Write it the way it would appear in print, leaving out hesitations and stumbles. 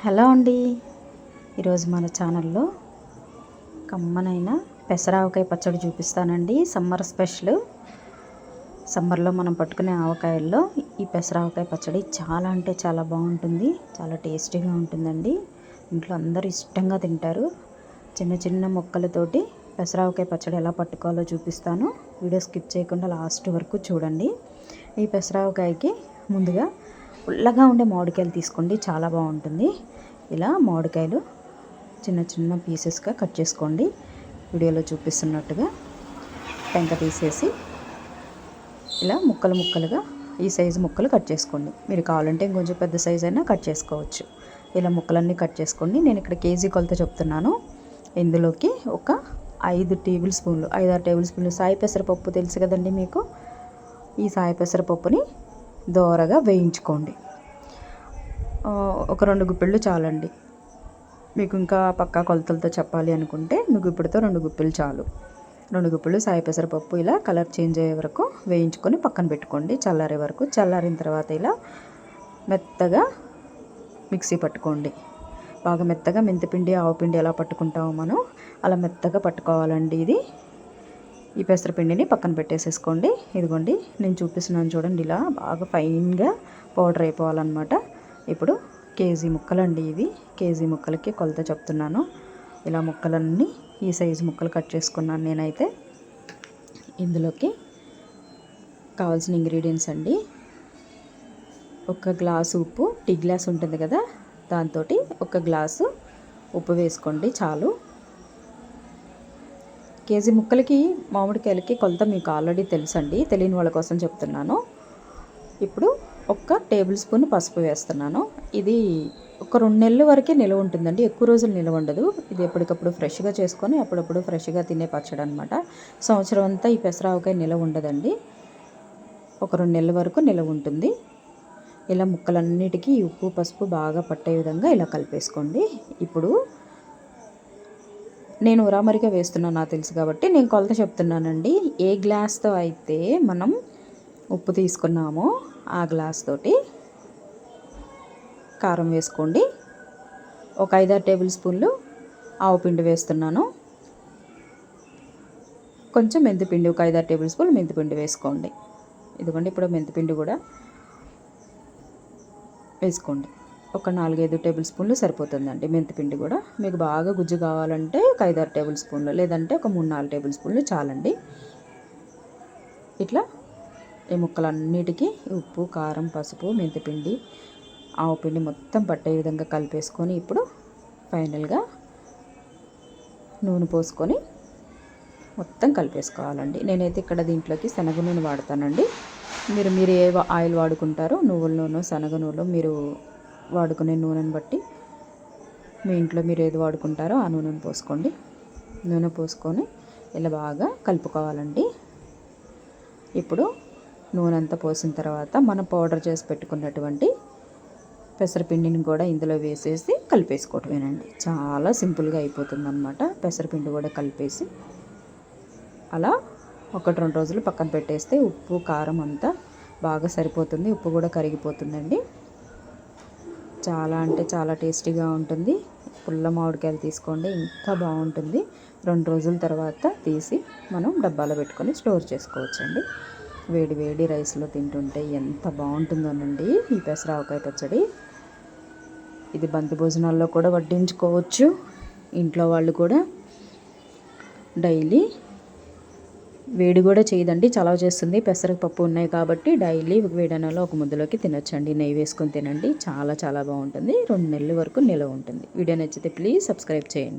Hello అండి. ఈరోజు మన ఛానల్లో కమ్మనైన పెసరావకాయ పచ్చడి చూపిస్తానండి. Summer special. సమ్మర్లో మనం పట్టుకునే ఆవకాయల్లో ఈ పెసరావకాయ పచ్చడి చాలా అంటే చాలా బాగుంటుంది. చాలా టేస్టీగా ఉంటుందండి. ఇంట్లో అందరూ ఇష్టంగా తింటారు. చిన్న చిన్న ముక్కలతోటి పెసరావకాయ పచ్చడి ఎలా పట్టుకోవాలో చూపిస్తాను. వీడియో స్కిప్ చేయకుండా లాస్ట్ వరకు చూడండి. ఈ పెసరావకాయకి ముందుగా పుల్లగా ఉండే మామిడికాయలు తీసుకోండి, చాలా బాగుంటుంది. ఇలా మామిడికాయలు చిన్న చిన్న పీసెస్గా కట్ చేసుకోండి. వీడియోలో చూపిస్తున్నట్టుగా పెంక తీసేసి ఇలా ముక్కలు ముక్కలుగా ఈ సైజు ముక్కలు కట్ చేసుకోండి. మీరు కావాలంటే ఇంకొంచెం పెద్ద సైజు అయినా కట్ చేసుకోవచ్చు. ఇలా ముక్కలన్నీ కట్ చేసుకోండి. నేను ఇక్కడ కేజీ కొలత చెప్తున్నాను. ఇందులోకి ఒక 5 టేబుల్ స్పూన్లు 5-6 టేబుల్ స్పూన్లు సాయి పెసరపప్పు తెలుసు కదండి మీకు. ఈ సాయి పెసరపప్పుని దోరగా వేయించుకోండి. ఒక 2 గుప్పిళ్ళు చాలండి. మీకు ఇంకా పక్కా కొలతలతో చెప్పాలి అనుకుంటే మీకు ఇప్పుడుతో 2 గుప్పిళ్ళు చాలు. 2 గుప్పిళ్ళు సాయి పెసరపప్పు ఇలా కలర్ చేంజ్ అయ్యే వరకు వేయించుకొని పక్కన పెట్టుకోండి. చల్లారే వరకు. చల్లారిన తర్వాత ఇలా మెత్తగా మిక్సీ పట్టుకోండి. బాగా మెత్తగా మెంతిపిండి ఆవపిండి ఎలా పట్టుకుంటామో మనం అలా మెత్తగా పట్టుకోవాలండి. ఈ పెసరపిండిని పక్కన పెట్టేసేసుకోండి. ఇదిగోండి నేను చూపిస్తున్నాను చూడండి. ఇలా బాగా ఫైన్గా పౌడర్ అయిపోవాలన్నమాట. ఇప్పుడు కేజీ ముక్కలండి ఇవి. కేజీ ముక్కలకి కొలత చెప్తున్నాను. ఇలా ముక్కలన్నీ ఈ సైజు ముక్కలు కట్ చేసుకున్నాను నేనైతే. ఇందులోకి కావాల్సిన ఇంగ్రీడియంట్స్ అండి. 1 గ్లాసు ఉప్పు, టీ గ్లాస్ ఉంటుంది కదా, దాంతో 1 గ్లాసు ఉప్పు వేసుకోండి చాలు. కేజీ ముక్కలకి మామిడికాయలకి కొలత మీకు ఆల్రెడీ తెలుసండి, తెలియని వాళ్ళ కోసం చెప్తున్నాను. ఇప్పుడు 1 టేబుల్ స్పూన్ పసుపు వేస్తున్నాను. ఇది ఒక 2 నెలల వరకే నిల్వ ఉంటుందండి. ఎక్కువ రోజులు నిల్వ ఉండదు. ఇది ఎప్పటికప్పుడు ఫ్రెష్గా చేసుకొని అప్పుడప్పుడు ఫ్రెష్గా తినే పచ్చడి అనమాట. సంవత్సరం అంతా ఈ పెసరావకాయ నిల్వ ఉండదండి. ఒక 2 నెలల వరకు నిల్వ ఉంటుంది. ఇలా ముక్కలన్నిటికీ ఉప్పు పసుపు బాగా పట్టే విధంగా ఇలా కలిపేసుకోండి. ఇప్పుడు నేను ఉరామరిగా వేస్తున్నాను, నాకు తెలుసు కాబట్టి నేను కొలత చెప్తున్నానండి. ఏ గ్లాస్తో అయితే మనం ఉప్పు తీసుకున్నామో ఆ గ్లాస్ తోటి కారం వేసుకోండి. ఒక 5-6 టేబుల్ స్పూన్లు ఆవపిండి వేస్తున్నాను. కొంచెం మెంతిపిండి, ఒక 5-6 టేబుల్ స్పూన్లు మెంతిపిండి వేసుకోండి. ఇదిగోండి ఇప్పుడు మెంతిపిండి కూడా వేసుకోండి. ఒక 4-5 టేబుల్ స్పూన్లు సరిపోతుందండి మెంతిపిండి కూడా. మీకు బాగా గుజ్జు కావాలంటే ఒక 5-6 టేబుల్ స్పూన్లు, లేదంటే ఒక 3-4 టేబుల్ స్పూన్లు చాలండి. ఇట్లా ఈ ముక్కలన్నిటికీ ఉప్పు కారం పసుపు మెంతిపిండి ఆవపిండి మొత్తం పట్టే విధంగా కలిపేసుకొని ఇప్పుడు ఫైనల్గా నూనె పోసుకొని మొత్తం కలిపేసుకోవాలండి. నేనైతే ఇక్కడ దీంట్లోకి శనగ నూనె వాడతానండి. మీరు ఏ ఆయిల్ వాడుకుంటారో, నువ్వుల నూనె శనగ నూనె మీరు వాడుకునే నూనెని బట్టి మీ ఇంట్లో మీరు ఏది వాడుకుంటారో ఆ నూనెను పోసుకోండి. నూనె పోసుకొని ఇలా బాగా కలుపుకోవాలండి. ఇప్పుడు నూనె అంతా పోసిన తర్వాత మనం పౌడర్ చేసి పెట్టుకున్నటువంటి పెసరపిండిని కూడా ఇందులో వేసేసి కలిపేసుకోవటమేనండి. చాలా సింపుల్గా అయిపోతుంది అన్నమాట. పెసరపిండి కూడా కలిపేసి అలా 1-2 రోజులు పక్కన పెట్టేస్తే ఉప్పు కారం అంతా బాగా సరిపోతుంది. ఉప్పు కూడా కరిగిపోతుందండి. చాలా అంటే చాలా టేస్టీగా ఉంటుంది. పుల్ల మామిడికాయలు తీసుకోండి, ఇంకా బాగుంటుంది. 2 రోజుల తర్వాత తీసి మనం డబ్బాలో పెట్టుకొని స్టోర్ చేసుకోవచ్చండి. వేడి వేడి రైస్లో తింటుంటే ఎంత బాగుంటుందోనండి ఈ పెసరావకాయ పచ్చడి. ఇది బంతి భోజనాల్లో కూడా వడ్డించుకోవచ్చు. ఇంట్లో వాళ్ళు కూడా డైలీ వేడి కూడా చేయదండి, చలవ చేస్తుంది. పెసరపప్పు ఉన్నాయి కాబట్టి డైలీ వేడనలో ఒక ముద్దలోకి తినొచ్చండి. నెయ్యి వేసుకొని తినండి, చాలా చాలా బాగుంటుంది. 2 నెలల వరకు నిల్వ ఉంటుంది. వీడియో నచ్చితే ప్లీజ్ సబ్స్క్రైబ్ చేయండి.